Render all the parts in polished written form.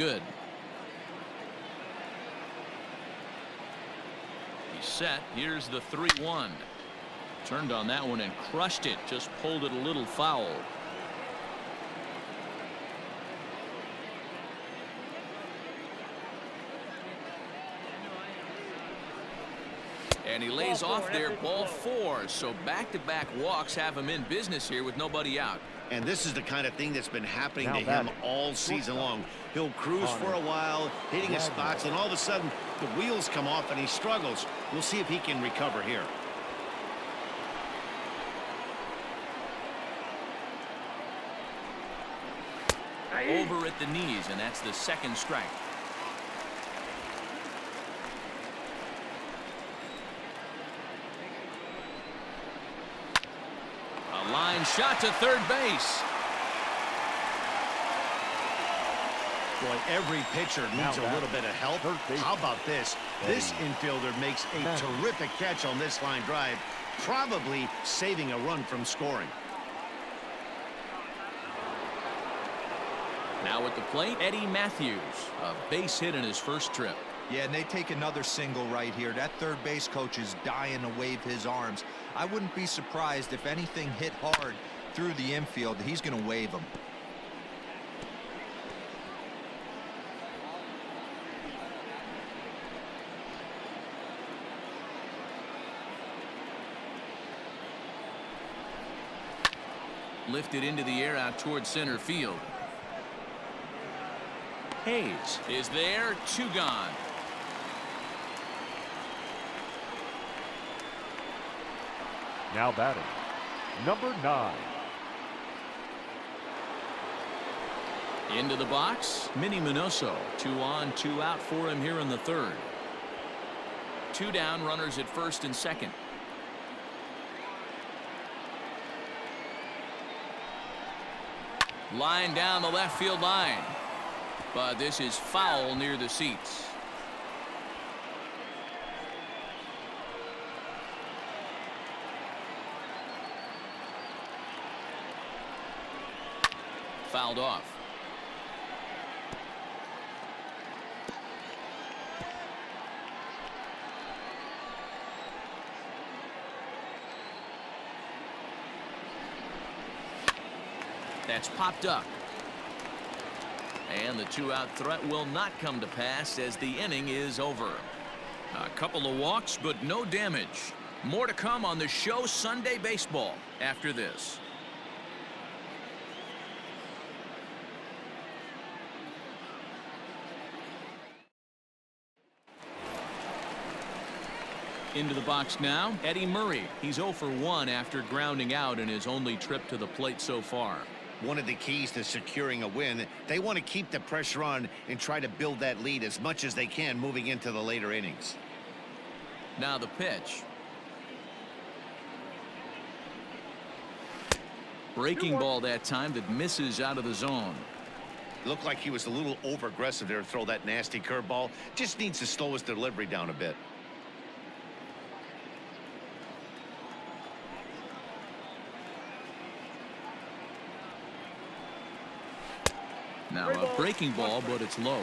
Good. He's set. Here's the 3-1. Turned on that one and crushed it. Just pulled it a little foul. And he lays off there, ball 4. So back-to-back walks have him in business here with nobody out. And this is the kind of thing that's been happening to him all season long. He'll cruise for a while, hitting his spots, and all of a sudden the wheels come off and he struggles. We'll see if he can recover here. Over at the knees, and that's the second strike. A line shot to third base. Boy, every pitcher needs a little bit of help. How about this? This infielder makes a terrific catch on this line drive, probably saving a run from scoring. Now at the plate, Eddie Matthews, a base hit in his first trip. Yeah, and they take another single right here. That third base coach is dying to wave his arms. I wouldn't be surprised if anything hit hard through the infield. He's going to wave them. Lifted into the air out towards center field. Hayes is there, 2 gone. Now batting, number 9. Into the box, Minnie Minoso. 2 on, 2 out for him here in the third. 2 down, runners at first and second. Line down the left field line. But this is foul near the seats. Fouled off. That's popped up. And the 2-out threat will not come to pass as the inning is over. A couple of walks, but no damage. More to come on the show Sunday Baseball after this. Into the box now, Eddie Murray. He's 0 for 1 after grounding out in his only trip to the plate so far. One of the keys to securing a win, they want to keep the pressure on and try to build that lead as much as they can moving into the later innings. Now the pitch. Breaking ball that time that misses out of the zone. Looked like he was a little over aggressive there to throw that nasty curveball. Just needs to slow his delivery down a bit. Now a breaking ball, but it's low.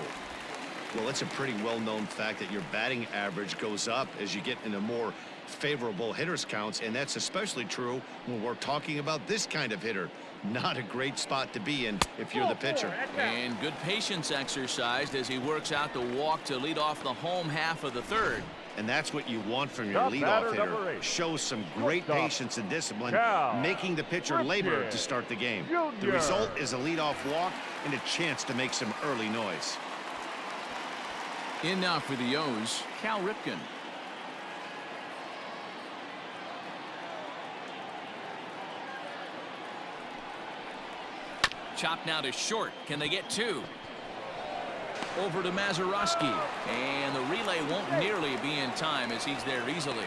Well, it's a pretty well-known fact that your batting average goes up as you get into more favorable hitters counts, and that's especially true when we're talking about this kind of hitter. Not a great spot to be in if you're the pitcher. And good patience exercised as he works out the walk to lead off the home half of the third. And that's what you want from your leadoff hitter. Shows some great patience and discipline, making the pitcher labor to start the game. The result is a leadoff walk and a chance to make some early noise. In now for the O's, Cal Ripken. Chop now to short. Can they get 2? Over to Mazeroski, and the relay won't nearly be in time as he's there easily.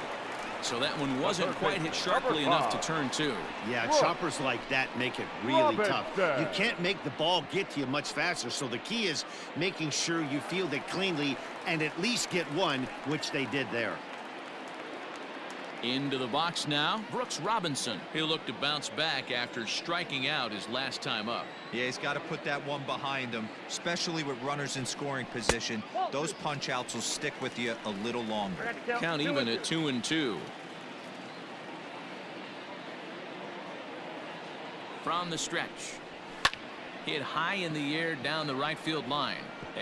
So that one wasn't quite hit sharply enough to turn 2. Yeah, choppers like that make it really tough. You can't make the ball get to you much faster, so the key is making sure you field it cleanly and at least get 1, which they did there. Into the box now, Brooks Robinson. He'll look to bounce back after striking out his last time up. Yeah, he's got to put that one behind him, especially with runners in scoring position. Those punch outs will stick with you a little longer. Count even at 2-2. From the stretch. Hit high in the air down the right field line.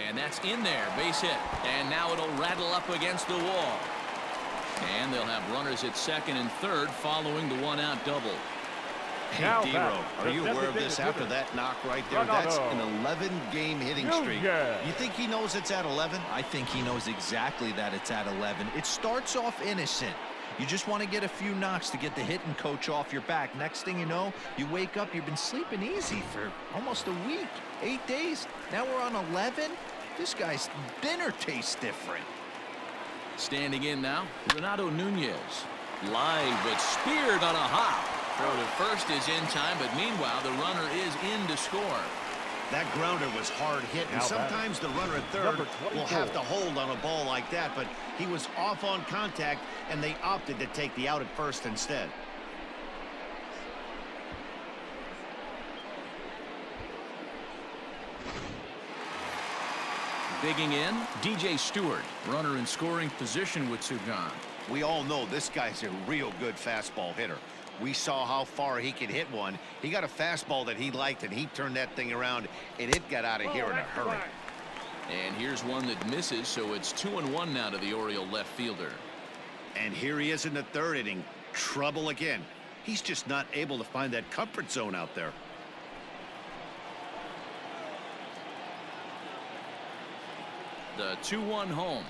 And that's in there, base hit. And now it'll rattle up against the wall. And they'll have runners at second and third following the one-out double. Hey, Now D-Row, back, are you the aware of this designated after hitter. that knock right there? Ronaldo. That's an 11-game hitting streak. Yeah. You think he knows it's at 11? I think he knows exactly that it's at 11. It starts off innocent. You just want to get a few knocks to get the hitting coach off your back. Next thing you know, you wake up, you've been sleeping easy for almost a week, 8 days. Now we're on 11. This guy's dinner tastes different. Standing in now, Renato Nunez. Live but speared on a hop. Throw to first is in time, but meanwhile the runner is in to score. That grounder was hard hit, and Now sometimes the runner at third Number will 24. have to hold on a ball like that, but he was off on contact, and they opted to take the out at first instead. Digging in, DJ Stewart. Runner in scoring position with two gone. We all know this guy's a real good fastball hitter. We saw how far he could hit one. He got a fastball that he liked, and he turned that thing around, and it got out of here in a hurry. And here's one that misses, so it's 2-1 now to the Oriole left fielder. And here he is in the third inning. Trouble again. He's just not able to find that comfort zone out there. The 2-1 home.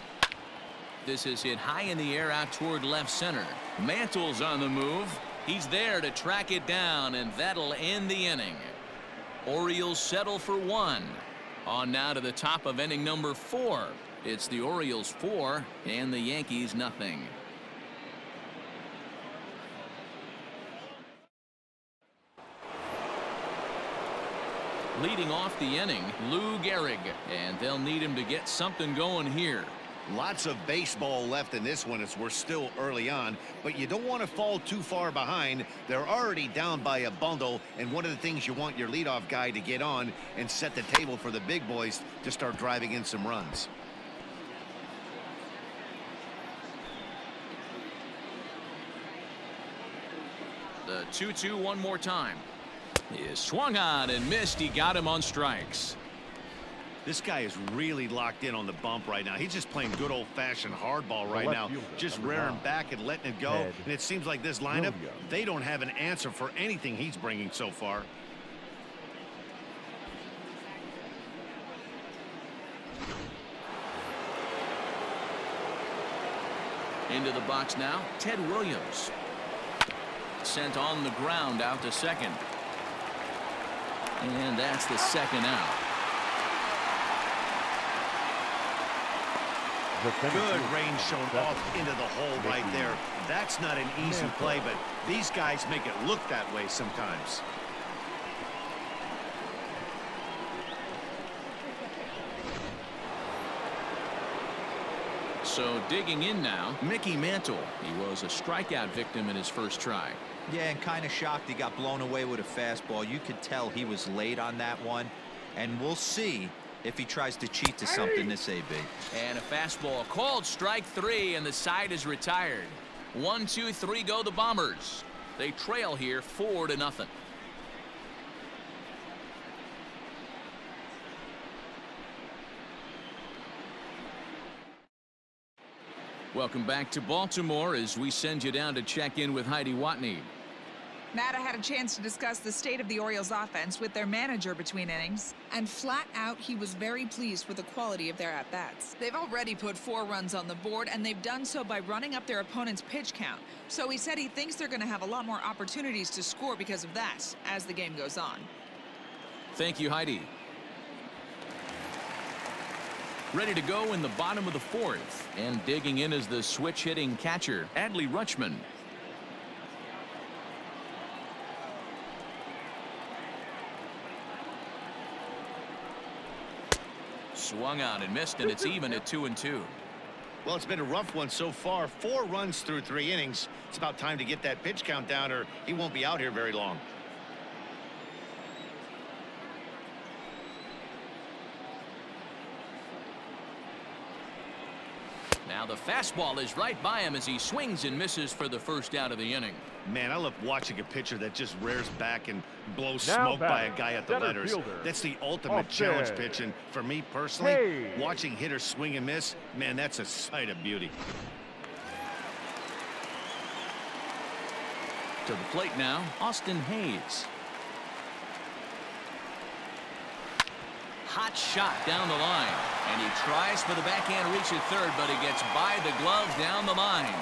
This is hit high in the air out toward left center. Mantle's on the move. He's there to track it down, and that'll end the inning. Orioles settle for one. On now to the top of inning number 4. It's the Orioles 4 and the Yankees nothing. Leading off the inning, Lou Gehrig, and they'll need him to get something going here. Lots of baseball left in this one as we're still early on, but you don't want to fall too far behind. They're already down by a bundle, and one of the things you want your leadoff guy to get on and set the table for the big boys to start driving in some runs. The 2-2 one more time. Is swung on and missed. He got him on strikes. This guy is really locked in on the bump right now. He's just playing good old-fashioned hardball right left now, fielder, just number rearing 9. back and letting it go. Ted And it seems like this lineup, Williams. they don't have an answer for anything he's bringing so far. Into the box now, Ted Williams. Sent on the ground out to second. And that's the second out. Good range shown off into the hole right there. That's not an easy play, but these guys make it look that way sometimes. So digging in now, Mickey Mantle. He was a strikeout victim in his first try. Yeah, and kind of shocked he got blown away with a fastball. You could tell he was late on that one, and we'll see if he tries to cheat to something this AB. And a fastball called strike 3, and the side is retired. 1, 2, 3 go the Bombers. They trail here 4-0. Welcome back to Baltimore as we send you down to check in with Heidi Watney. Matt, I had a chance to discuss the state of the Orioles offense with their manager between innings, and flat out, he was very pleased with the quality of their at-bats. They've already put 4 runs on the board, and they've done so by running up their opponent's pitch count. So he said he thinks they're going to have a lot more opportunities to score because of that as the game goes on. Thank you, Heidi. Ready to go in the bottom of the 4th, and digging in is the switch-hitting catcher, Adley Ruchman. Swung on and missed, and it's even at 2-2. Well, it's been a rough one so far. 4 runs through 3 innings. It's about time to get that pitch count down, or he won't be out here very long. Now the fastball is right by him as he swings and misses for the first out of the inning. Man, I love watching a pitcher that just rears back and blows Now smoke by a guy at the center letters. fielder. That's the ultimate Off challenge dead. pitch. And for me personally, Hey. watching hitters swing and miss, man, that's a sight of beauty. To the plate now, Austin Hayes. Hot shot down the line, and he tries for the backhand reach at third, but he gets by the glove down the line.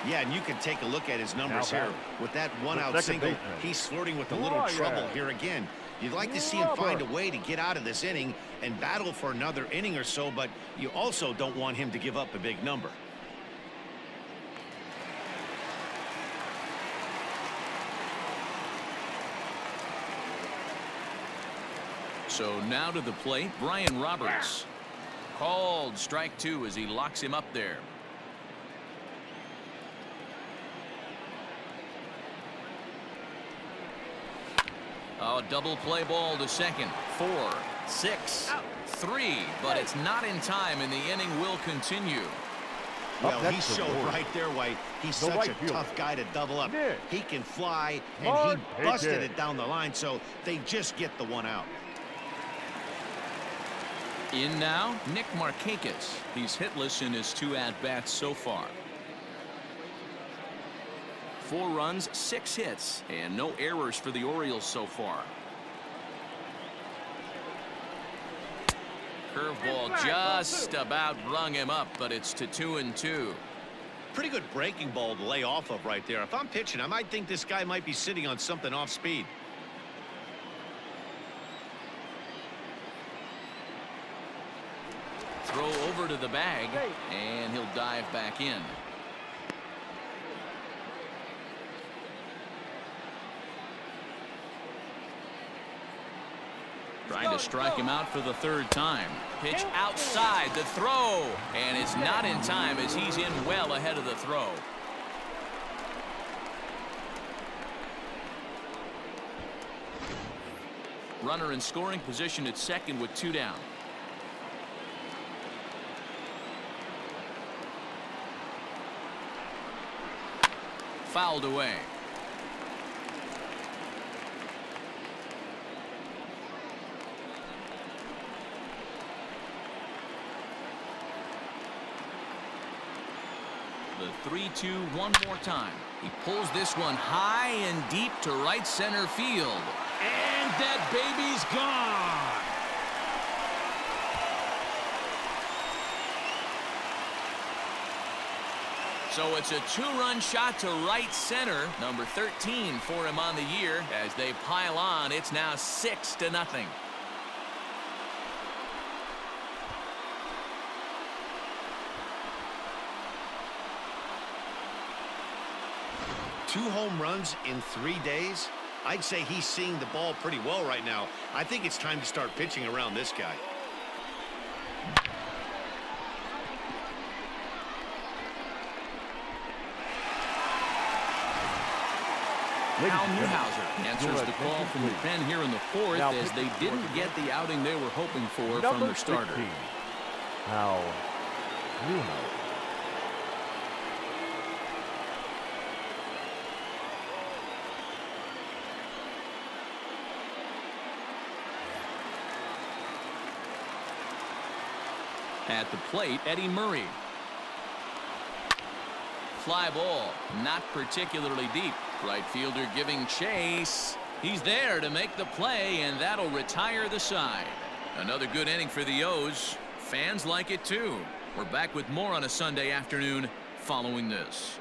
Yeah, and you can take a look at his numbers Now here. batting. With that one-out second single, baseman. he's flirting with a little trouble here again. You'd like to see him find a way to get out of this inning and battle for another inning or so, but you also don't want him to give up a big number. So now to the plate, Brian Roberts. Called strike 2 as he locks him up there. Oh, double play ball to second. 4, 6, 3, but it's not in time, and the inning will continue. Well, he next to showed Ward. right there why he's The such right a fielder. tough guy to double up. Nick. He can fly, and Mark he busted Ripken. it down the line, so they just get the one out. In now, Nick Markakis. He's hitless in his 2 at-bats so far. 4 runs, 6 hits, and no errors for the Orioles so far. Curveball just about rung him up, but it's to 2-2. Pretty good breaking ball to lay off of right there. If I'm pitching, I might think this guy might be sitting on something off speed. Throw over to the bag, and he'll dive back in. Trying to strike him out for the 3rd time. Pitch outside the throw, and it's not in time as he's in well ahead of the throw. Runner in scoring position at second with 2 down. Fouled away. The 3-2 one more time. He pulls this one high and deep to right center field. And that baby's gone. So it's a 2-run shot to right center. Number 13 for him on the year. As they pile on, it's now 6-0. Two home runs in 3 days. I'd say he's seeing the ball pretty well right now. I think it's time to start pitching around this guy. Al Newhouser answers the call from the pen here in the 4th Now as they didn't get the outing they were hoping for from their starter. 16, Al Newhouser. At the plate, Eddie Murray. Fly ball, not particularly deep. Right fielder giving chase. He's there to make the play, and that'll retire the side. Another good inning for the O's. Fans like it too. We're back with more on a Sunday afternoon following this.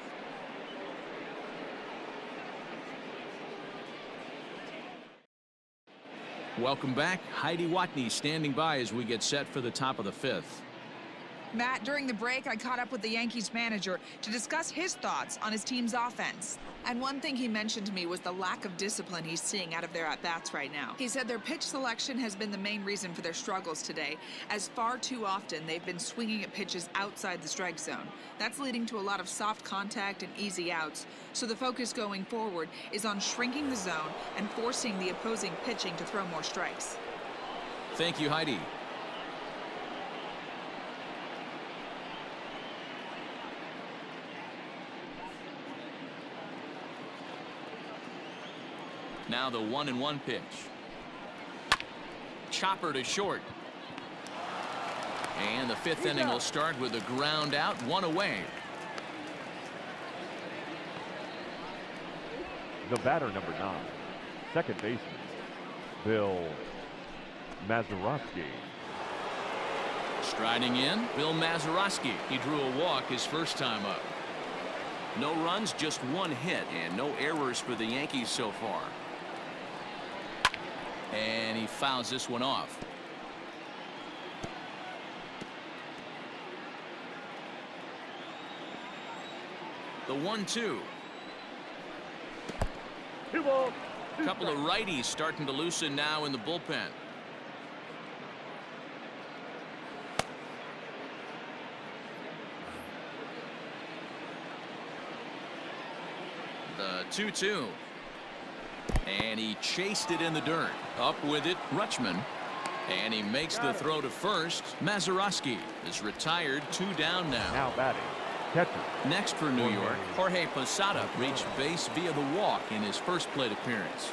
Welcome back. Heidi Watney standing by as we get set for the top of the 5th. Matt, during the break, I caught up with the Yankees manager to discuss his thoughts on his team's offense. And one thing he mentioned to me was the lack of discipline he's seeing out of their at-bats right now. He said their pitch selection has been the main reason for their struggles today, as far too often they've been swinging at pitches outside the strike zone. That's leading to a lot of soft contact and easy outs. So the focus going forward is on shrinking the zone and forcing the opposing pitching to throw more strikes. Thank you, Heidi. Now the 1-1 pitch. Chopper to short. And the fifth inning will start with a ground out, one away. The batter, number 9, second baseman, Bill Mazeroski. Striding in, Bill Mazeroski. He drew a walk his first time up. No runs, just one hit, and no errors for the Yankees so far. And he fouls this one off. The 1-2. A couple of righties starting to loosen now in the bullpen. The 2-2. And he chased it in the dirt. Up with it, Ruchman. And he makes the throw to first. Mazeroski is retired, 2 down now. Now batting, catcher. Next for New York, Jorge Posada reached base via the walk in his first plate appearance.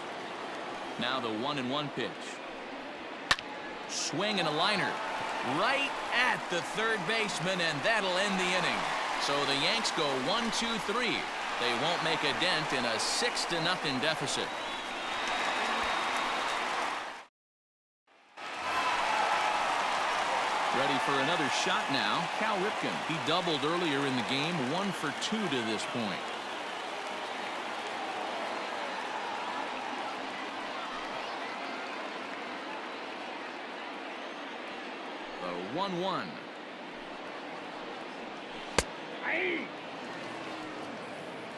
Now the 1-1 pitch. Swing and a liner. Right at the third baseman, and that'll end the inning. So the Yanks go 1-2-3. They won't make a dent in a 6-0 deficit. Ready for another shot now. Cal Ripken. He doubled earlier in the game, 1 for 2 to this point. The 1-1.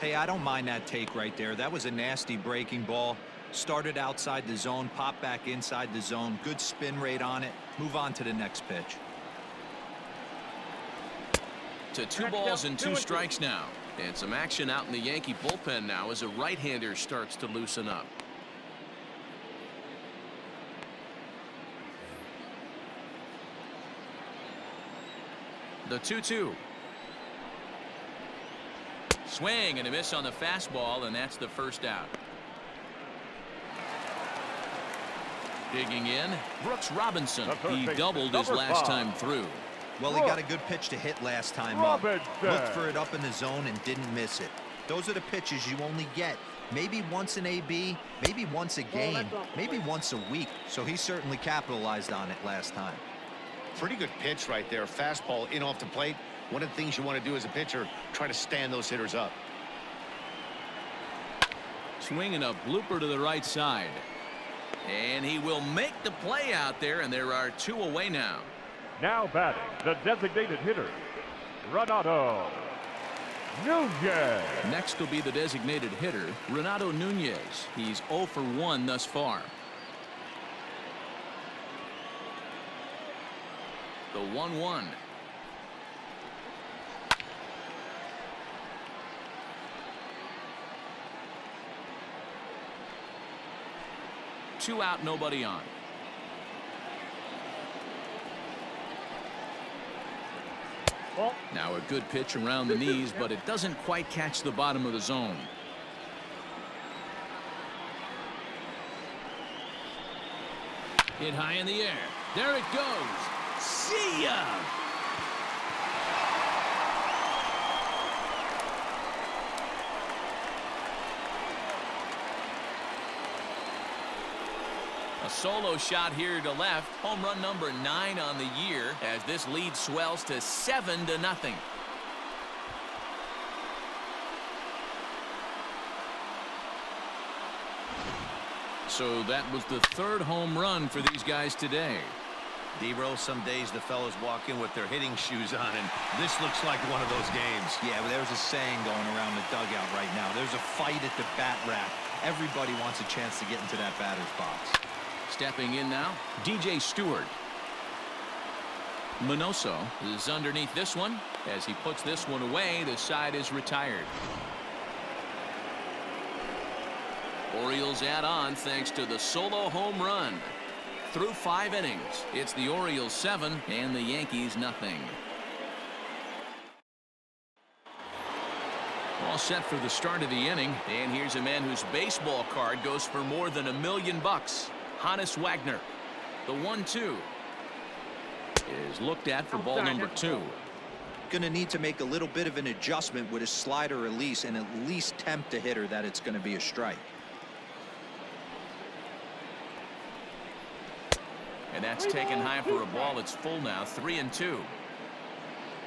Hey, I don't mind that take right there. That was a nasty breaking ball. Started outside the zone, popped back inside the zone. Good spin rate on it. Move on to the next pitch. To 2 balls and 2 strikes now. And some action out in the Yankee bullpen now as a right-hander starts to loosen up. The 2-2. Swing and a miss on the fastball, and that's the first out. Digging in, Brooks Robinson. He doubled his last time through. Well, he got a good pitch to hit last time up. Looked for it up in the zone and didn't miss it. Those are the pitches you only get maybe once in AB, maybe once a game, maybe once a week. So he certainly capitalized on it last time. Pretty good pitch right there. Fastball in off the plate. One of the things you want to do as a pitcher, try to stand those hitters up. Swinging a blooper to the right side. And he will make the play out there, and there are 2 away now. Now batting, the designated hitter, Renato Nunez. Next will be the designated hitter, Renato Nunez. He's 0 for 1 thus far. The 1-1. Two out, nobody on. Now a good pitch around the knees, but it doesn't quite catch the bottom of the zone. Hit high in the air. There it goes. See ya! A solo shot here to left. Home run number 9 on the year as this lead swells to 7-0. So that was the 3rd home run for these guys today. Dero, some days the fellas walk in with their hitting shoes on, and this looks like one of those games. Yeah, but there's a saying going around the dugout right now. There's a fight at the bat rack. Everybody wants a chance to get into that batter's box. Stepping in now, DJ Stewart. Minoso is underneath this one. As he puts this one away, the side is retired. Orioles add on thanks to the solo home run. Through 5 innings, it's the Orioles 7 and the Yankees nothing. All set for the start of the inning, and here's a man whose baseball card goes for more than $1 million. Honus Wagner. The 1-2 is looked at for ball number 2. Going to need to make a little bit of an adjustment with his slider release and at least tempt the hitter that it's going to be a strike. And that's taken high for a ball. It's full now, 3-2.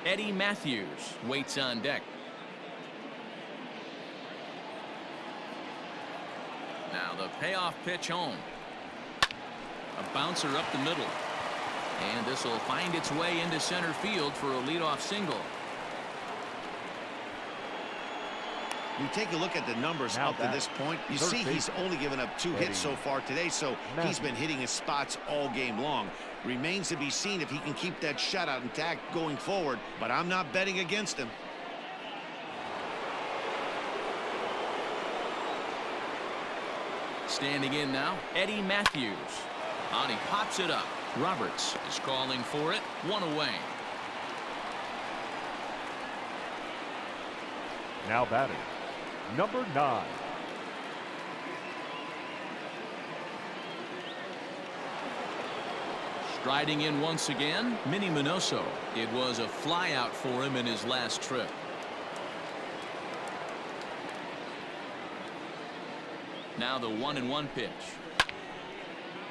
Eddie Matthews waits on deck. Now the payoff pitch home. A bouncer up the middle. And this will find its way into center field for a leadoff single. You take a look at the numbers Now up to this point. You see he's only given up 2 hits so far today, so he's been hitting his spots all game long. Remains to be seen if he can keep that shutout intact going forward, but I'm not betting against him. Standing in now, Eddie Matthews. On he pops it up. Roberts is calling for it. 1 away. Now batting, number 9. Striding in once again, Minnie Minoso. It was a flyout for him in his last trip. Now the 1-1 pitch.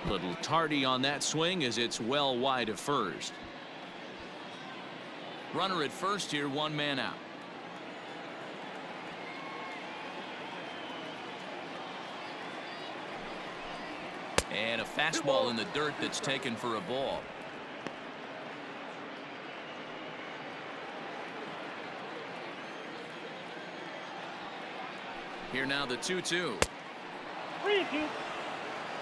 Little tardy on that swing as it's well wide of first. Runner at first here, 1 man out. And a fastball in the dirt that's taken for a ball. Here now the 2-2.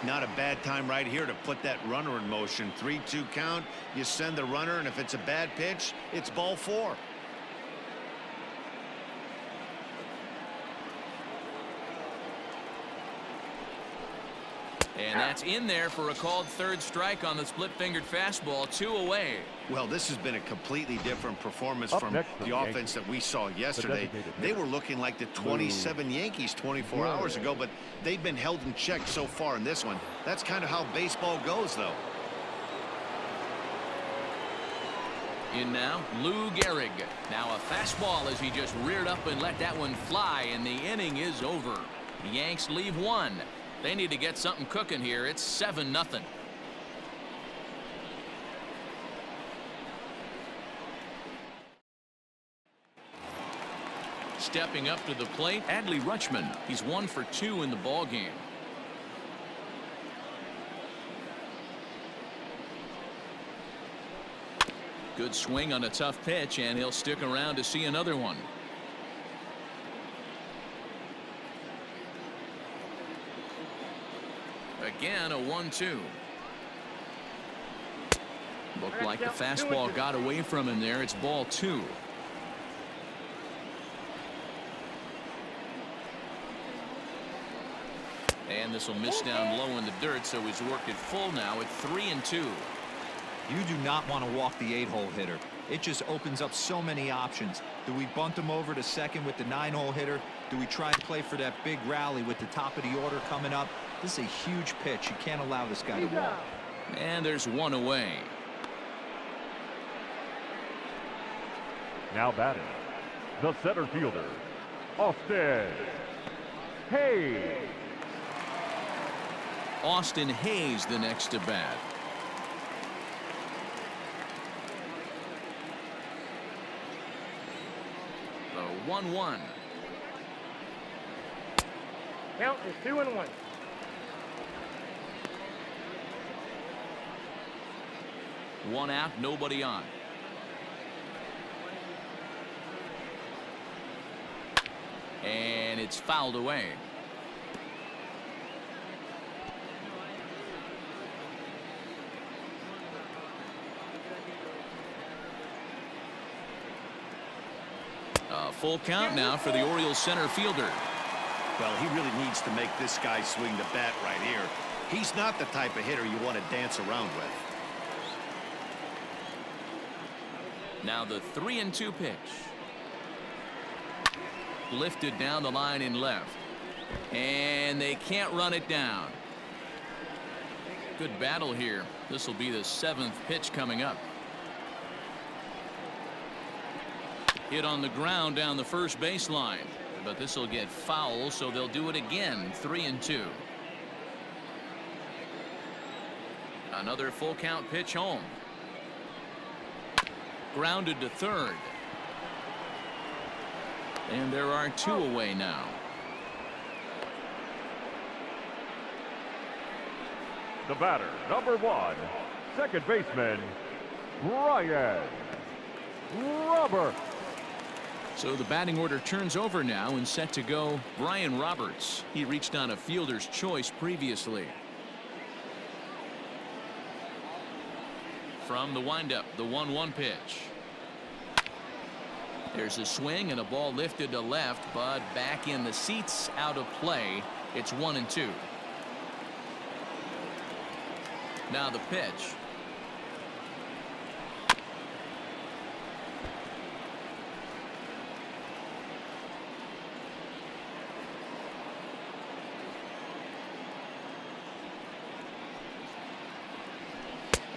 Not a bad time right here to put that runner in motion. 3-2 count. You send the runner, and if it's a bad pitch, it's ball 4. And that's in there for a called 3rd strike on the split-fingered fastball. 2 away. Well, this has been a completely different performance Up from next for the the offense that we saw yesterday. designated They hitter. were looking like the 27 Yankees 24 hours ago, but they've been held in check so far in this one. That's kind of how baseball goes, though. In now, Lou Gehrig. Now a fastball as he just reared up and let that one fly, and the inning is over. The Yanks leave 1. They need to get something cooking here. It's 7-0. Stepping up to the plate, Adley Ruchman. He's 1 for 2 in the ball game. Good swing on a tough pitch, and he'll stick around to see another one. Again, a 1-2. Looked like the fastball got away from him there. It's ball 2. And this will miss down low in the dirt, so he's worked it full now at 3-2. You do not want to walk the 8-hole hitter. It just opens up so many options. Do we bunt him over to second with the 9-hole hitter? Do we try and play for that big rally with the top of the order coming up? This is a huge pitch. You can't allow this guy to walk. And there's 1 away. Now batting, the center fielder, Austin Hayes. Austin Hayes the next to bat. The 1-1. Count is 2-1. One out, nobody on. And it's fouled away. A full count now for the Orioles center fielder. Well, he really needs to make this guy swing the bat right here. He's not the type of hitter you want to dance around with. Now the 3-2 pitch. Lifted down the line in left. And they can't run it down. Good battle here. This will be the 7th pitch coming up. Hit on the ground down the first baseline. But this will get foul, so they'll do it again. 3-2. Another full count pitch home. Grounded to third. And there are 2 away now. The batter, number 1, second baseman, Ryan Roberts. So the batting order turns over now and set to go Brian Roberts. He reached on a fielder's choice previously. From the windup, the 1-1 pitch. There's a swing and a ball lifted to left, but back in the seats, out of play. It's 1-2. Now the pitch.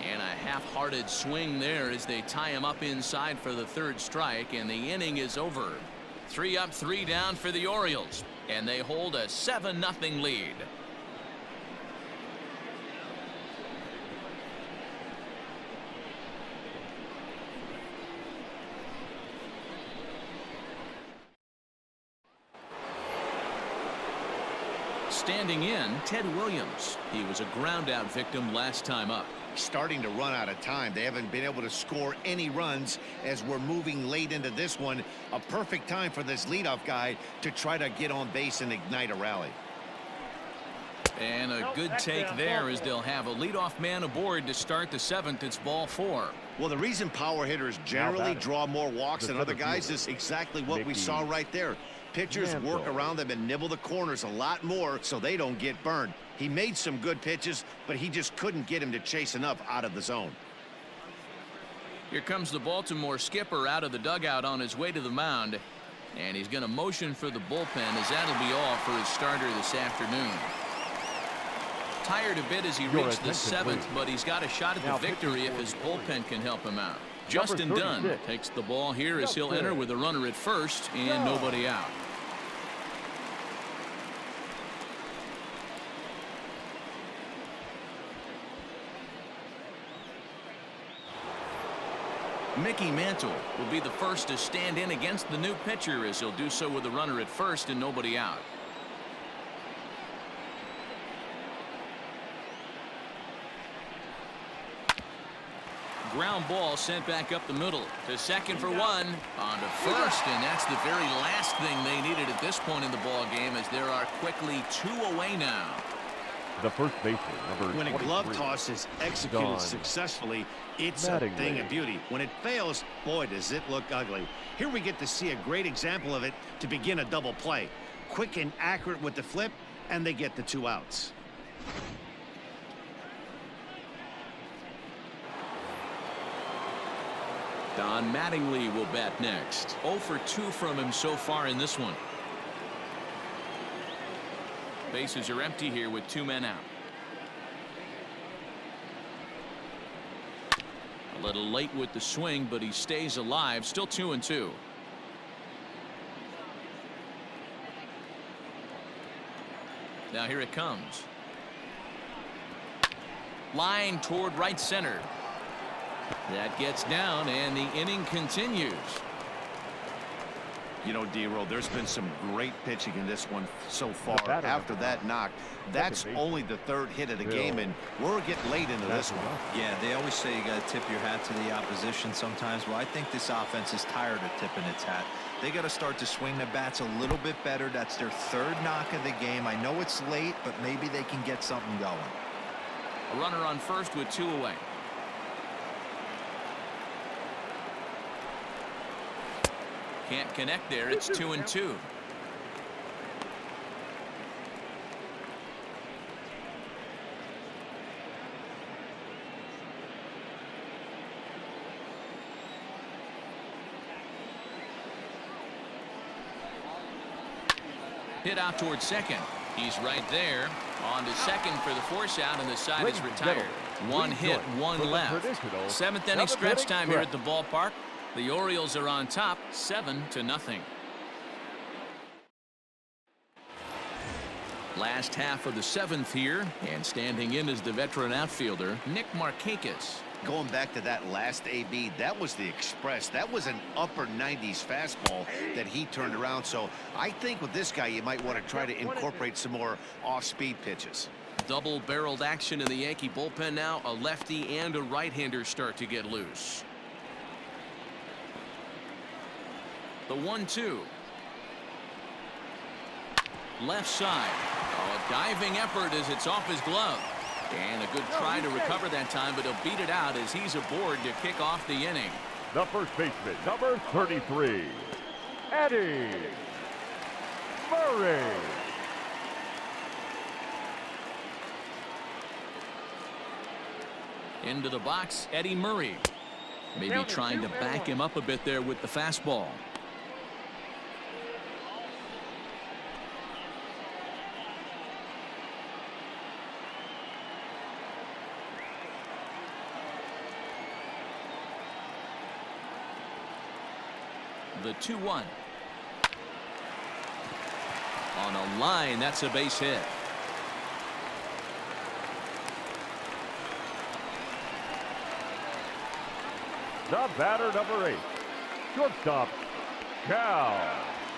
And a half-hearted swing there as they tie him up inside for the 3rd strike, and the inning is over. 3 up, 3 down for the Orioles, and they hold a 7-0 lead. Standing in, Ted Williams. He was a ground-out victim last time up. Starting to run out of time. They haven't been able to score any runs as we're moving late into this one. A perfect time for this leadoff guy to try to get on base and ignite a rally. And a good take there as they'll have a leadoff man aboard to start the 7th. It's ball 4. Well, the reason power hitters generally draw more walks than other guys is exactly what we saw right there. Pitchers work around them and nibble the corners a lot more so they don't get burned. He made some good pitches, but he just couldn't get him to chase enough out of the zone. Here comes the Baltimore skipper out of the dugout on his way to the mound. And he's going to motion for the bullpen as that'll be all for his starter this afternoon. Tired a bit as he reached the 7th, but he's got a shot at the victory if his bullpen can help him out. Justin Dunn takes the ball here as he'll enter with a runner at first and nobody out. Mickey Mantle will be the first to stand in against the new pitcher as he'll do so with a runner at first and nobody out. Ground ball sent back up the middle to second for 1, on to first, and that's the very last thing they needed at this point in the ball game as there are quickly 2 away now. The first baseman, number 23. When a glove toss is executed successfully, it's a thing of beauty. When it fails, boy, does it look ugly. Here we get to see a great example of it to begin a double play. Quick and accurate with the flip, and they get the 2 outs. Don Mattingly will bat next. 0 for 2 from him so far in this one. Bases are empty here with 2 men out. A little late with the swing, but he stays alive. Still 2-2. Now here it comes. Line toward right center. That gets down, and the inning continues. You know, D-Roll, there's been some great pitching in this one so far. batter, After that knock, that's base. only the third hit of the game, and we're getting late into this one. Yeah, they always say you got to tip your hat to the opposition sometimes. Well, I think this offense is tired of tipping its hat. They got to start to swing the bats a little bit better. That's their third knock of the game. I know it's late, but maybe they can get something going. A runner on first with 2 away. Can't connect there. It's 2-2. Hit out towards second. He's right there. On to second for the force out, and the side is retired. One hit, one left. Seventh inning stretch time here at the ballpark. The Orioles are on top, 7-0. Last half of the seventh here, and standing in is the veteran outfielder, Nick Markakis. Going back to that last AB, that was the express. That was an upper 90s fastball that he turned around. So I think with this guy, you might want to try to incorporate some more off-speed pitches. Double-barreled action in the Yankee bullpen now. A lefty and a right-hander start to get loose. The 1-2. Left side. Oh, a diving effort as it's off his glove. And a good try to recover that time, but he'll beat it out as he's aboard to kick off the inning. The first baseman, number 33, Eddie Murray. Into the box, Eddie Murray. Maybe trying to back him up a bit there with the fastball. The 2-1. On a line, that's a base hit. The batter, number 8, shortstop, Cal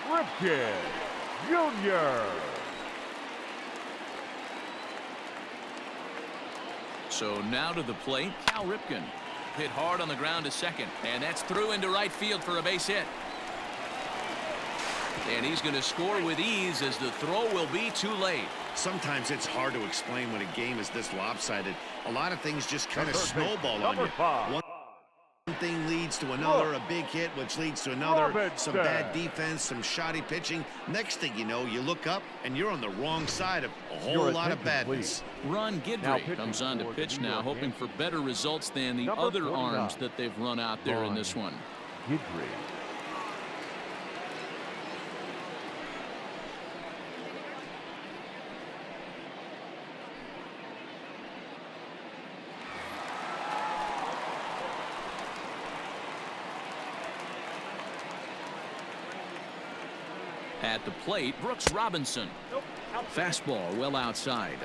Ripken Jr. So now to the plate, Cal Ripken. Hit hard on the ground to second, and that's through into right field for a base hit. And he's going to score with ease as the throw will be too late. Sometimes it's hard to explain when a game is this lopsided. A lot of things just kind of Third base, snowball on number you. 5. One thing leads to another, a big hit, which leads to another, some bad defense, some shoddy pitching. Next thing you know, you look up and you're on the wrong side of a whole lot of badness. Ron Gehrig comes on to pitch now, hoping for better results than the Number other 49. arms that they've run out there in this one. Gehrig. At the plate, Brooks Robinson. Fastball well outside.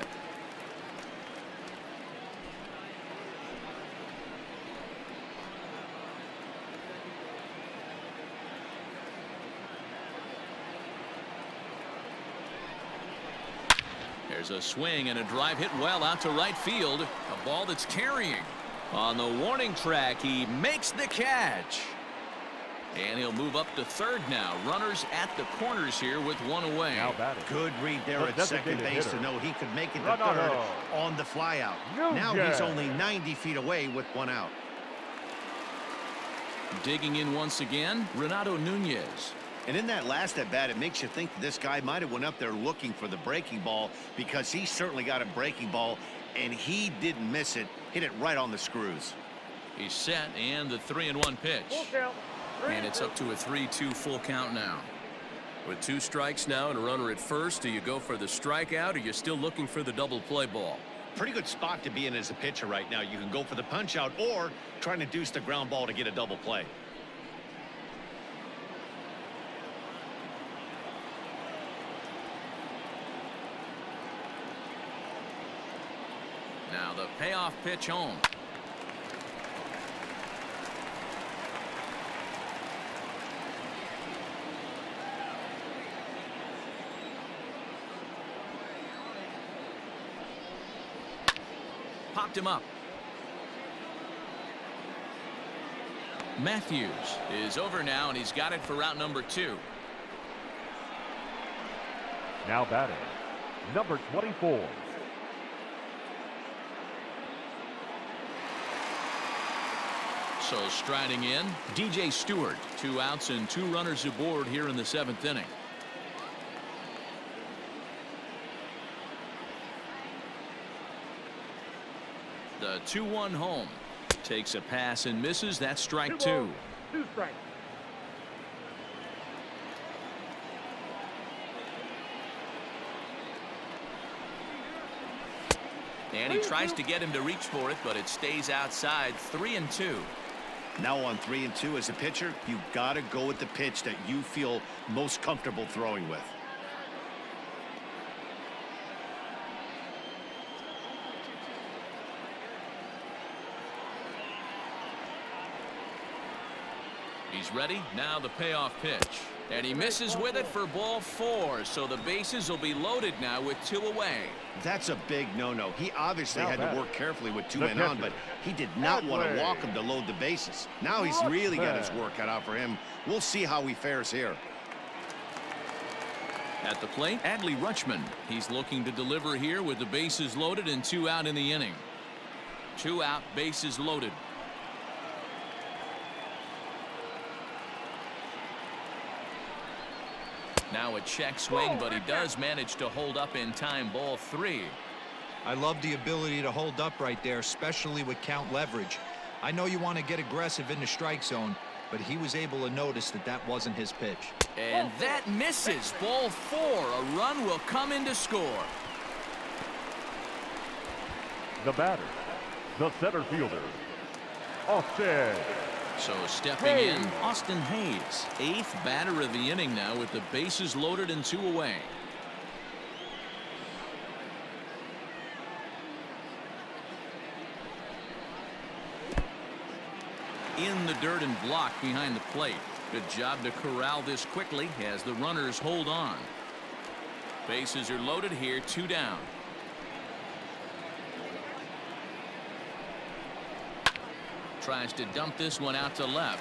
There's a swing and a drive hit well out to right field. A ball that's carrying. On the warning track, he makes the catch. And he'll move up to third now. Runners at the corners here with one away. Now batting. Good read there The at second designated base hitter. to know he could make it to Renato third on the flyout. Now he's only 90 feet away with one out. Digging in once again, Renato Nunez. And in that last at bat, it makes you think that this guy might have went up there looking for the breaking ball, because he certainly got a breaking ball and he didn't miss it. Hit it right on the screws. He's set, and the 3-1 pitch. Full count. And it's up to a 3-2 full count now. With 2 strikes now and a runner at first, do you go for the strikeout, or are you still looking for the double play ball? Pretty good spot to be in as a pitcher right now. You can go for the punch out or trying to deuce the ground ball to get a double play. Now the payoff pitch home. popped him up. Matthews is over now, and he's got it for out number 2. Now batting, number 24. So striding in, DJ Stewart. 2 outs and 2 runners aboard here in the 7th inning. The 2-1 home. Takes a pass and misses. That's strike 2. 2 strikes. And he tries to get him to reach for it, but it stays outside. 3-2. Now on 3-2 as a pitcher, you got to go with the pitch that you feel most comfortable throwing with. He's ready. Now the payoff pitch. And he misses with it for ball 4. So the bases will be loaded now with 2 away. That's a big no-no. He obviously Now had to batter. work carefully with 2 The men on, catcher. but he did not want to Adley. walk him to load the bases. Now he's really got his work cut out for him. We'll see how he fares here. At the plate, Adley Ruchman. He's looking to deliver here with the bases loaded and 2 out in the inning. 2 out, bases loaded. Now a check swing, but he does manage to hold up in time. Ball 3. I love the ability to hold up right there, especially with count leverage. I know you want to get aggressive in the strike zone, but he was able to notice that that wasn't his pitch. And that misses. Ball 4. A run will come in to score. The batter, the center fielder, Austin. So stepping in, Austin Hayes. 8th batter of the inning now with the bases loaded and 2 away. In the dirt and blocked behind the plate. Good job to corral this quickly as the runners hold on. Bases are loaded here, 2 down. Tries to dump this one out to left.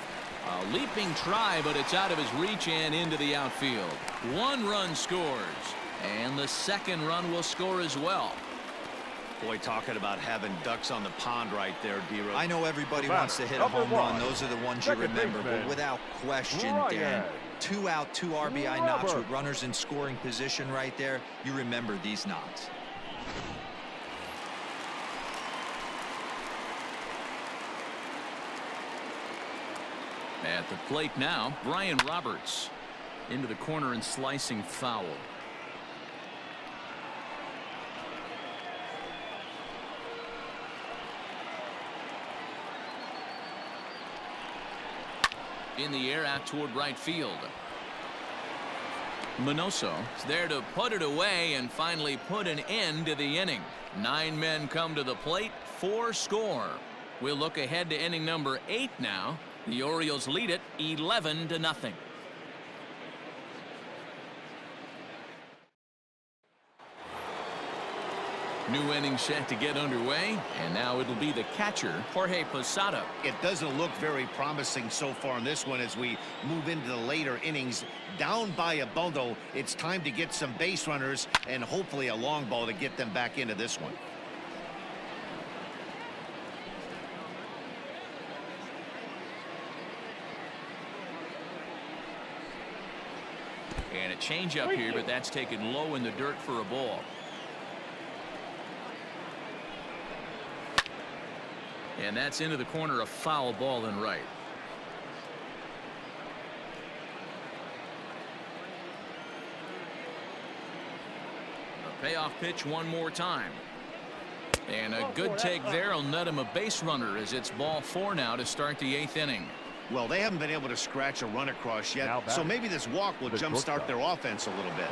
A leaping try, but it's out of his reach and into the outfield. 1 run scores, and the 2nd run will score as well. Boy, talking about having ducks on the pond right there, D-Rose. I know everybody wants to hit a Number home run. 1. Those are the ones you Second remember, but baseman, without question, Ryan. Dan, 2 out, 2 RBI knocks Robert. with runners in scoring position right there. You remember these knocks. At the plate now, Brian Roberts. Into the corner and slicing foul. In the air out toward right field. Minoso is there to put it away and finally put an end to the inning. 9 men come to the plate, 4 score. We'll look ahead to inning number 8 now. The Orioles lead it 11-0. New inning set to get underway, and now it'll be the catcher, Jorge Posada. It doesn't look very promising so far in this one as we move into the later innings. Down by a bundle, it's time to get some base runners and hopefully a long ball to get them back into this one. And a changeup here, but that's taken low in the dirt for a ball. And that's into the corner, a foul ball in right. A payoff pitch one more time. And a good take there will net him a base runner as it's ball 4 now to start the 8th inning. Well, they haven't been able to scratch a run across Now yet, so batting, maybe this walk will the jumpstart shortstop. their offense a little bit.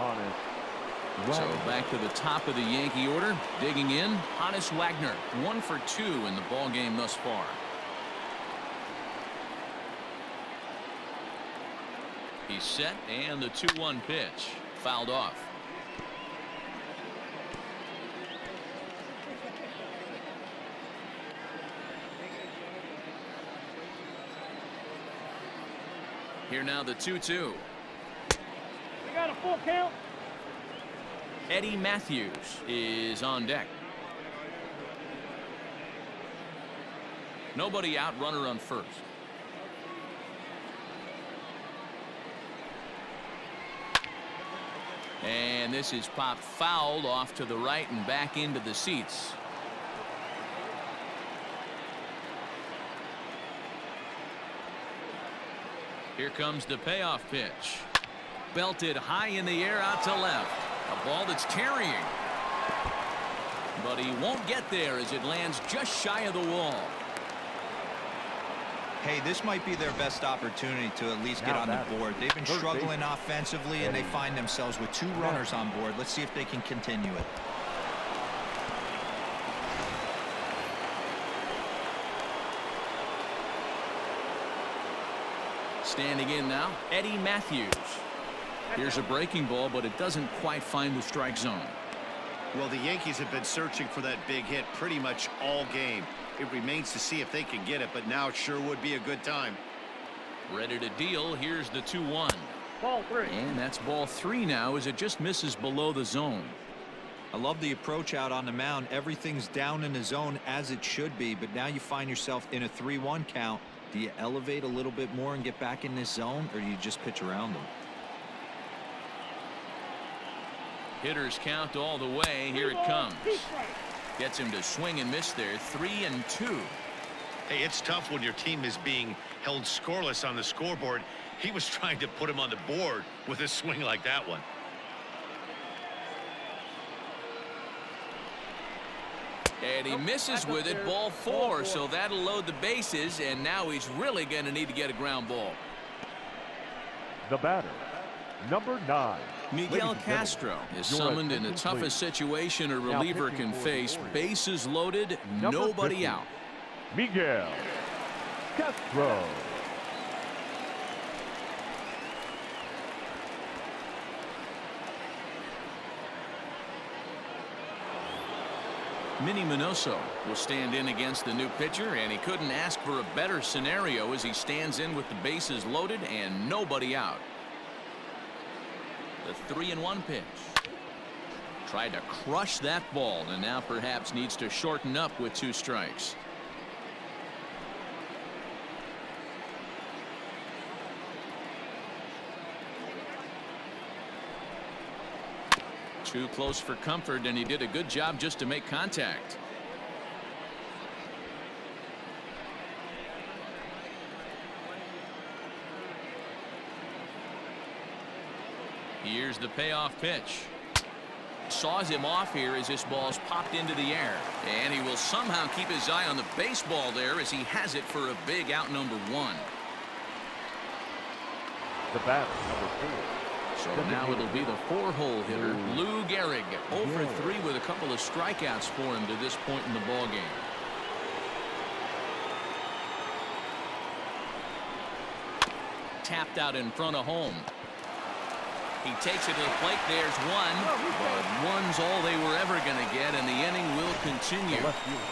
So back to the top of the Yankee order, digging in, Honus Wagner, 1 for 2 in the ball game thus far. He's set, and the 2-1 pitch fouled off. Here now the 2-2. We got a full count. Eddie Matthews is on deck. Nobody out, runner on first. And this is popped fouled off to the right and back into the seats. Here comes the payoff pitch. Belted high in the air out to left. A ball that's carrying. But he won't get there as it lands just shy of the wall. Hey, this might be their best opportunity to at least get on the board. They've been struggling offensively, and they find themselves with 2 runners on board. Let's see if they can continue it. Standing in now, Eddie Matthews. Here's a breaking ball, but it doesn't quite find the strike zone. Well, the Yankees have been searching for that big hit pretty much all game. It remains to see if they can get it, but now it sure would be a good time. Ready to deal. Here's the 2-1. Ball 3. And that's ball 3 now as it just misses below the zone. I love the approach out on the mound. Everything's down in the zone as it should be, but now you find yourself in a 3-1 count. Do you elevate a little bit more and get back in this zone, or do you just pitch around them? Hitters count all the way. Here it comes. Gets him to swing and miss there. 3-2. Hey, it's tough when your team is being held scoreless on the scoreboard. He was trying to put him on the board with a swing like that one. And he misses with it. Ball 4. So that'll load the bases. And now he's really going to need to get a ground ball. The batter, number 9. Miguel Castro is summoned in the toughest situation a reliever can face. Bases loaded, nobody out. Miguel Castro. Minnie Minoso will stand in against the new pitcher, and he couldn't ask for a better scenario as he stands in with the bases loaded and nobody out. The 3-1 pitch. Tried to crush that ball, and now perhaps needs to shorten up with 2 strikes. Too close for comfort, and he did a good job just to make contact. Here's the payoff pitch. Saws him off here as this ball's popped into the air. And he will somehow keep his eye on the baseball there as he has it for a big out number 1. The batter, number 4. So now it'll be the 4-hole hitter, Lou Gehrig. 0 for 3 with a couple of strikeouts for him to this point in the ball game. Tapped out in front of home. He takes it to the plate. There's one, but one's all they were ever going to get, and the inning will continue.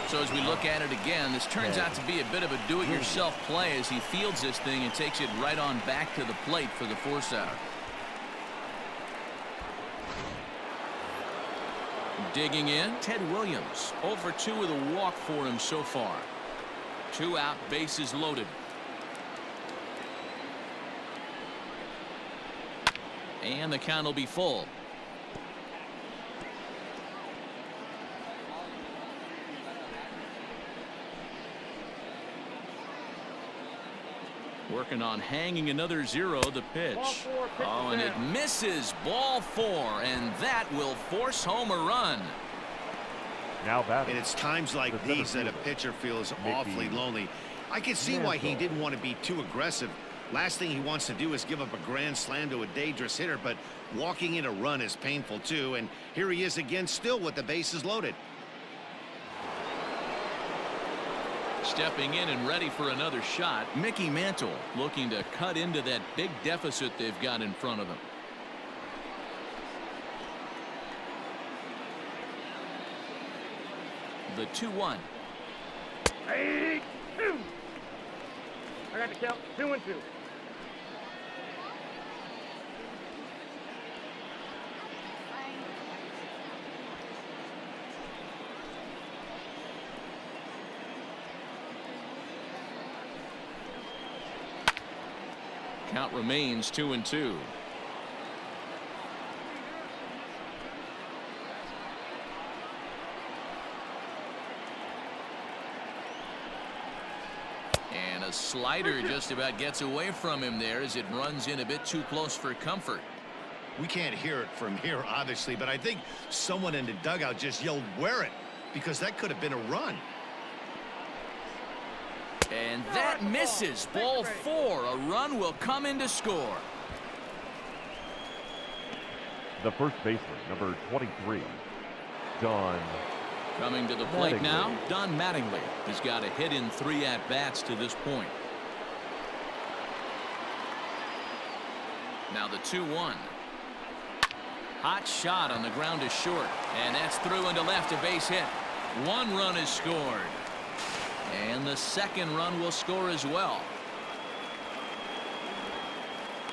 So as we look at it again, this turns out to be a bit of a do-it-yourself play as he fields this thing and takes it right on back to the plate for the force out. Digging in, Ted Williams. 0 for 2 with a walk for him so far. 2 out, bases loaded. And the count will be full. Working on hanging another 0. The pitch. Oh, and it misses. Ball 4, and that will force home a run. Now that. And it's times like these that a pitcher feels awfully lonely. I can see why he didn't want to be too aggressive. Last thing he wants to do is give up a grand slam to a dangerous hitter, but walking in a run is painful too. And here he is again, still with the bases loaded. Stepping in and ready for another shot, Mickey Mantle looking to cut into that big deficit they've got in front of them. The 2-1. 8-2. I got the count. 2-2. Count remains 2-2. And a slider just about gets away from him there as it runs in a bit too close for comfort. We can't hear it from here, obviously, but I think someone in the dugout just yelled, "Wear it," because that could have been a run. And that misses. Ball 4. A run will come in to score. The first baseman, number 23, Don. Coming to the plate now, Don Mattingly. He's got a hit in 3 at-bats to this point. Now the 2-1. Hot shot on the ground to short. And that's through into left, a base hit. 1 run is scored. And the second run will score as well.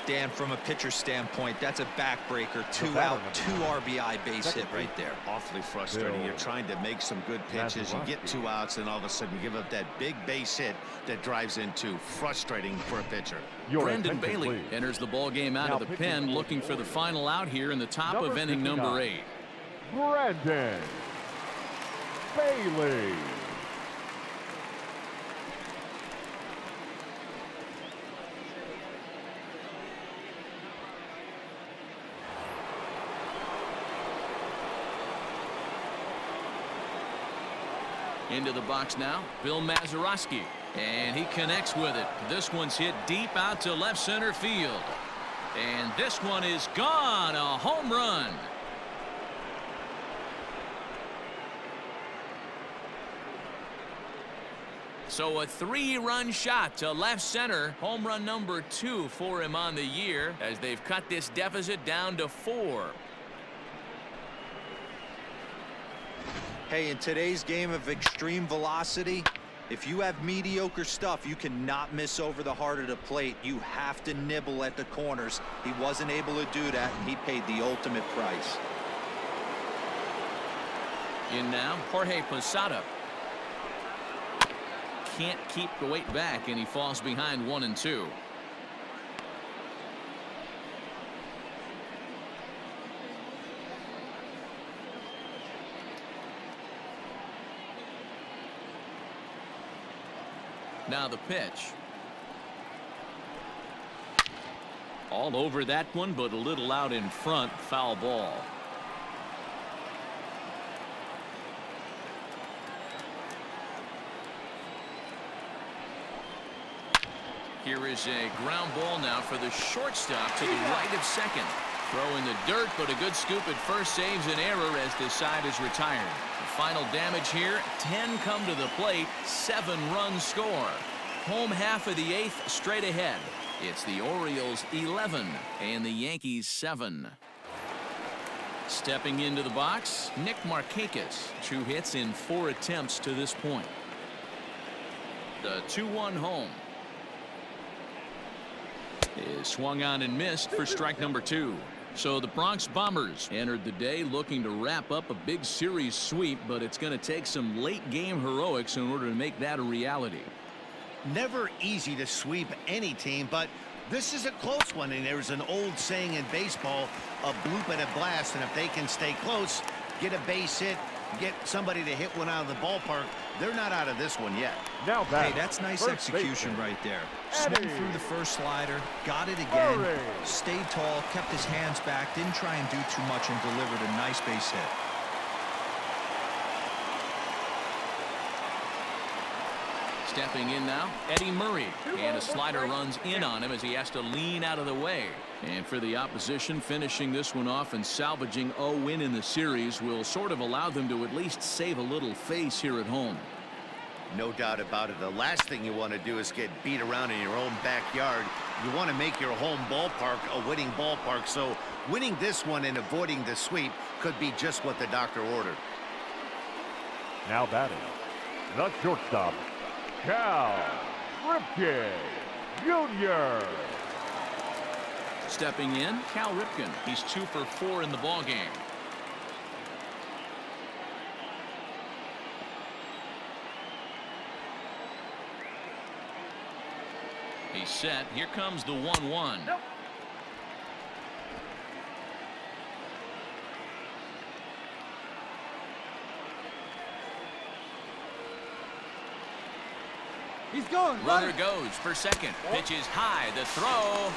Dan, from a pitcher standpoint, that's a backbreaker. 2 out, 2 RBI base hit right there. Awfully frustrating. You're trying to make some good pitches. You get 2 outs, and all of a sudden you give up that big base hit that drives into frustrating for a pitcher. Brandon Bailey enters the ball game out of the pen, looking for the final out here in the top of inning number 8. Brandon Bailey. Into the box now, Bill Mazeroski, and he connects with it. This one's hit deep out to left center field. And this one is gone, a home run. So a 3-run shot to left center. Home run number 2 for him on the year as they've cut this deficit down to 4. Hey, in today's game of extreme velocity, if you have mediocre stuff, you cannot miss over the heart of the plate. You have to nibble at the corners. He wasn't able to do that, and he paid the ultimate price. In now, Jorge Posada. Can't keep the weight back, and he falls behind 1-2. Now the pitch. All over that one, but a little out in front. Foul ball. Here is a ground ball now for the shortstop to the right of second. Throw in the dirt, but a good scoop at first saves an error as the side is retired. The final damage here, 10 come to the plate, 7 runs score. Home half of the 8th straight ahead. It's the Orioles 11 and the Yankees 7. Stepping into the box, Nick Markakis. 2 hits in 4 attempts to this point. The 2-1 home is swung on and missed for strike number 2. So the Bronx Bombers entered the day looking to wrap up a big series sweep, but it's going to take some late game heroics in order to make that a reality. Never easy to sweep any team, but this is a close one, and there's an old saying in baseball, a bloop and a blast, and if they can stay close, get a base hit, get somebody to hit one out of the ballpark, they're not out of this one yet. Now Hey, that's nice execution right there. Swung through the first slider, got it again, stayed tall, kept his hands back, didn't try and do too much, and delivered a nice base hit. Stepping in now, Eddie Murray, and a slider runs in on him as he has to lean out of the way. And for the opposition, finishing this one off and salvaging a win in the series will sort of allow them to at least save a little face here at home. No doubt about it. The last thing you want to do is get beat around in your own backyard. You want to make your home ballpark a winning ballpark, so winning this one and avoiding the sweep could be just what the doctor ordered. Now batting, the shortstop, Cal Ripken Jr. Stepping in, Cal Ripken. He's 2 for 4 in the ballgame. He's set. Here comes the 1-1. Nope. He's going. Runner goes for second. Pitch is high. The throw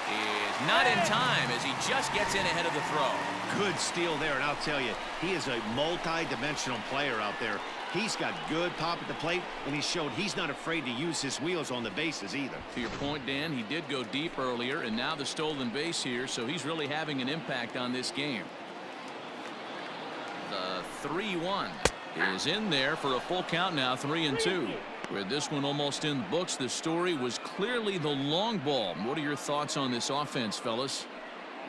is not in time as he just gets in ahead of the throw. Good steal there, and I'll tell you, he is a multi-dimensional player out there. He's got good pop at the plate, and he showed he's not afraid to use his wheels on the bases either. To your point, Dan, he did go deep earlier, and now the stolen base here, so he's really having an impact on this game. The 3-1 is in there for a full count now, 3-2. With this one almost in the books, the story was clearly the long ball. What are your thoughts on this offense, fellas?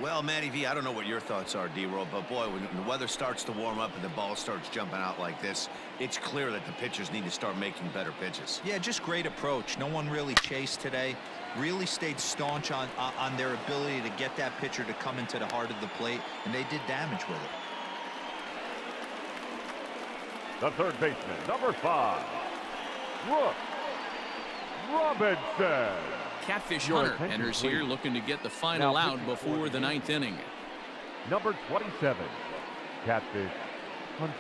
Well, Matty V, I don't know what your thoughts are, D-Roll, but boy, when the weather starts to warm up and the ball starts jumping out like this, it's clear that the pitchers need to start making better pitches. Yeah, just great approach. No one really chased today. Really stayed staunch on their ability to get that pitcher to come into the heart of the plate, and they did damage with it. The third baseman, number 5, Robinson. Catfish Your Hunter attention, enters please. here looking to get the final Now out pitching for before the the ninth inning. Number 27, Catfish Hunter.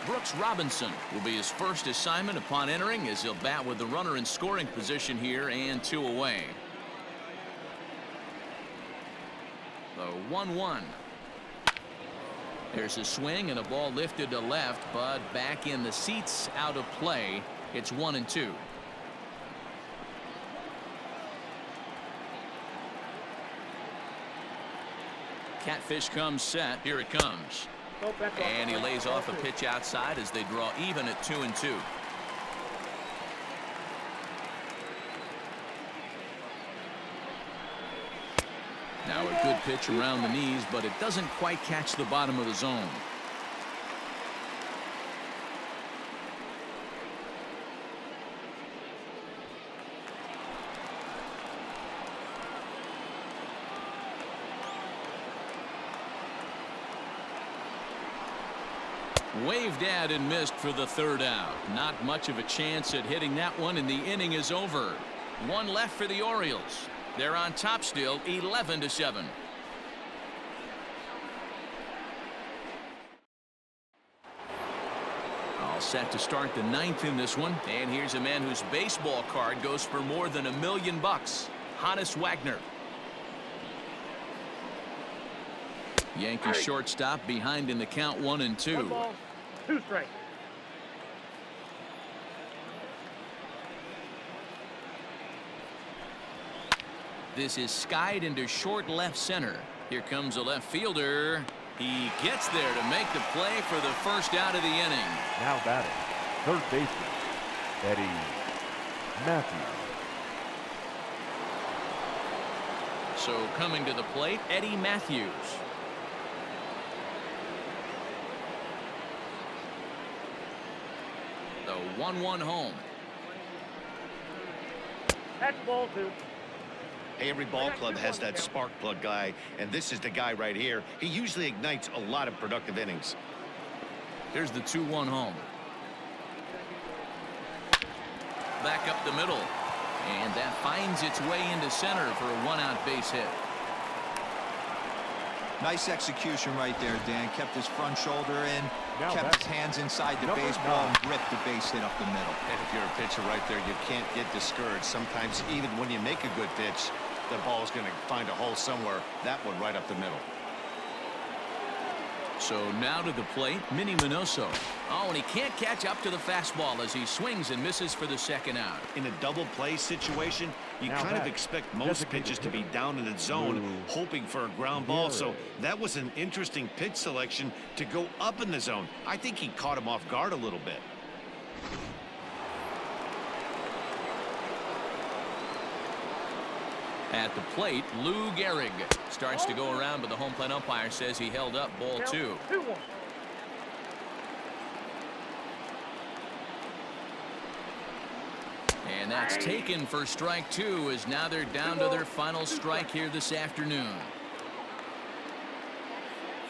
Brooks Robinson will be his first assignment upon entering as he'll bat with the runner in scoring position here and 2 away. The 1-1. There's a swing and a ball lifted to left, but back in the seats, out of play. It's 1-2. Catfish comes set. Here it comes. And he lays off a pitch outside as they draw even at 2-2. Now a good pitch around the knees, but it doesn't quite catch the bottom of the zone. Waved at and missed for the 3rd out. Not much of a chance at hitting that one, and the inning is over. One left for the Orioles. They're on top still, 11-7. All set to start the 9th in this one. And here's a man whose baseball card goes for more than $1 million. Honus Wagner. Yankee shortstop behind in the count 1-2. 1 ball, 2 strikes. This is skied into short left center. Here comes a left fielder. He gets there to make the play for the first out of the inning. Now batting, third baseman, Eddie Matthews. So coming to the plate, Eddie Matthews. The 1-1 home. That's ball 2. Hey, every ball club has that spark plug guy, and this is the guy right here. He usually ignites a lot of productive innings. Here's the 2-1 home. Back up the middle. And that finds its way into center for a 1-out base hit. Nice execution right there, Dan. Kept his front shoulder in, Now kept back. his hands inside the Number baseball, 9. and ripped the base hit up the middle. And if you're a pitcher right there, you can't get discouraged. Sometimes even when you make a good pitch, the ball's going to find a hole somewhere. That one right up the middle. So now to the plate, Minnie Minoso. Oh, and he can't catch up to the fastball as he swings and misses for the 2nd out. In a double play situation, you Now kind of back. expect most Designated pitches to be hitter. down in the zone, Blue. hoping for a ground ball. So Gehrig. that was an interesting pitch selection to go up in the zone. I think he caught him off guard a little bit. At the plate, Lou Gehrig starts to go around, but the home plate umpire says he held up ball 2. 2-1. And that's taken for strike 2 as now they're down to their final strike here this afternoon.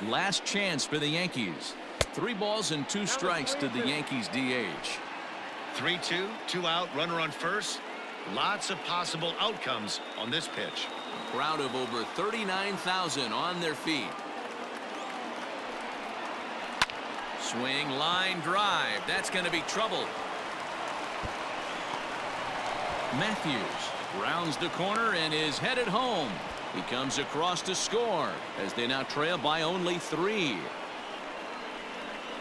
Last chance for the Yankees. 3 balls and 2 strikes to the Yankees DH. 3-2, 2 out, runner on first. Lots of possible outcomes on this pitch. A crowd of over 39,000 on their feet. Swing, line drive. That's going to be trouble. Matthews rounds the corner and is headed home. He comes across to score as they now trail by only 3.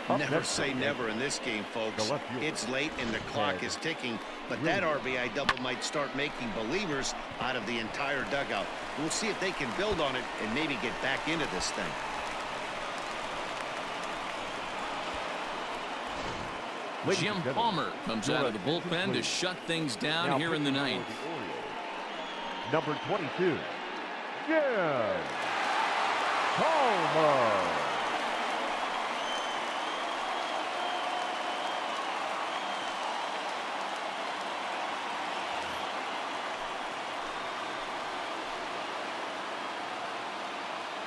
Never say never in this game, folks. It's late and the clock is ticking, but that RBI double might start making believers out of the entire dugout. We'll see if they can build on it and maybe get back into this thing. Jim Palmer comes out of the bullpen to shut things down here in the 9th. Number 22, Jim Palmer.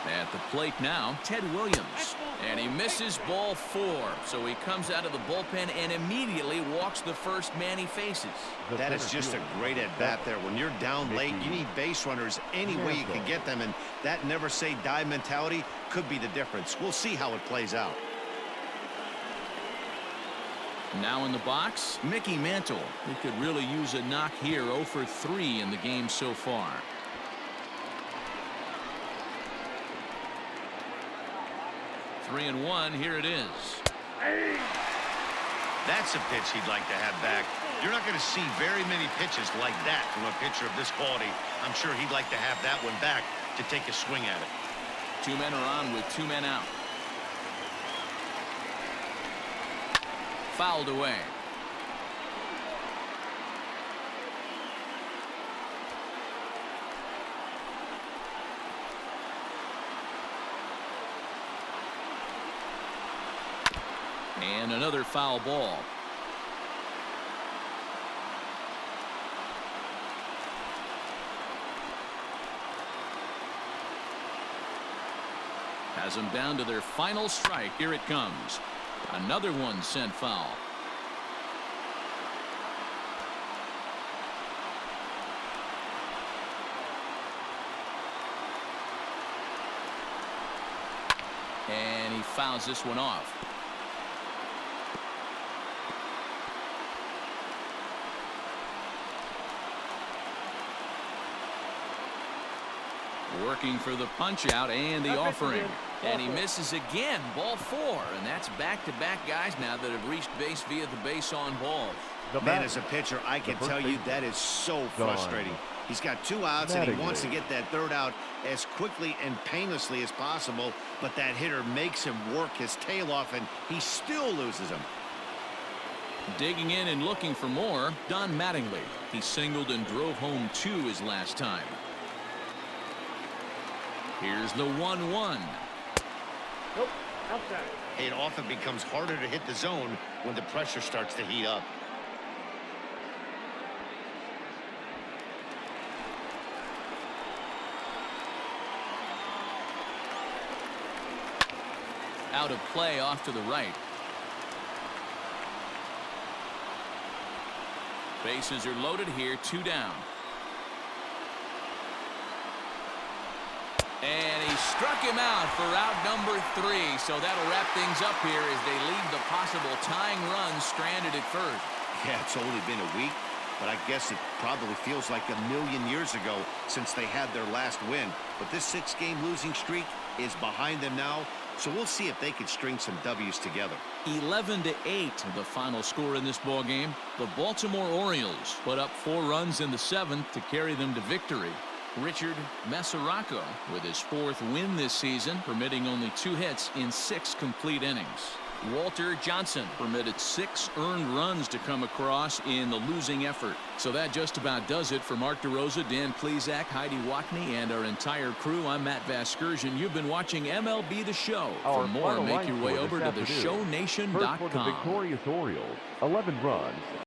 At the plate now, Ted Williams. And he misses ball 4. So he comes out of the bullpen and immediately walks the first man he faces. That is just a great at-bat there. When you're down late, you need base runners any way you can get them. And that never say die mentality could be the difference. We'll see how it plays out. Now in the box, Mickey Mantle. He could really use a knock here. 0 for 3 in the game so far. Three and 1. Here it is. That's a pitch he'd like to have back. You're not going to see very many pitches like that from a pitcher of this quality. I'm sure he'd like to have that one back to take a swing at it. 2 men are on with 2 men out. Fouled away. And another foul ball. Has them down to their final strike. Here it comes. Another one sent foul. And he fouls this one off. Working for the punch out and the offering. And he misses again. Ball 4. And that's back-to-back guys now that have reached base via the base on balls. Man, as a pitcher, I can tell you that is so frustrating. He's got 2 outs and he wants to get that 3rd out as quickly and painlessly as possible. But that hitter makes him work his tail off and he still loses him. Digging in and looking for more, Don Mattingly. He singled and drove home 2 his last time. Here's the 1-1. Nope, outside. It often becomes harder to hit the zone when the pressure starts to heat up. Out of play off to the right. Bases are loaded here. 2 down. And he struck him out for out number 3. So that'll wrap things up here as they leave the possible tying run stranded at first. Yeah, it's only been a week, but I guess it probably feels like a million years ago since they had their last win. But this 6-game losing streak is behind them now, so we'll see if they can string some W's together. 11-8, the final score in this ball game. The Baltimore Orioles put up 4 runs in the 7th to carry them to victory. Richard Masaraco with his 4th win this season, permitting only 2 hits in 6 complete innings. Walter Johnson permitted 6 earned runs to come across in the losing effort. So that just about does it for Mark DeRosa, Dan Plesac, Heidi Watney, and our entire crew. I'm Matt Vasgersian. You've been watching MLB The Show. For more, make your way over to theshowNation.com. First for the victorious Orioles, 11 runs.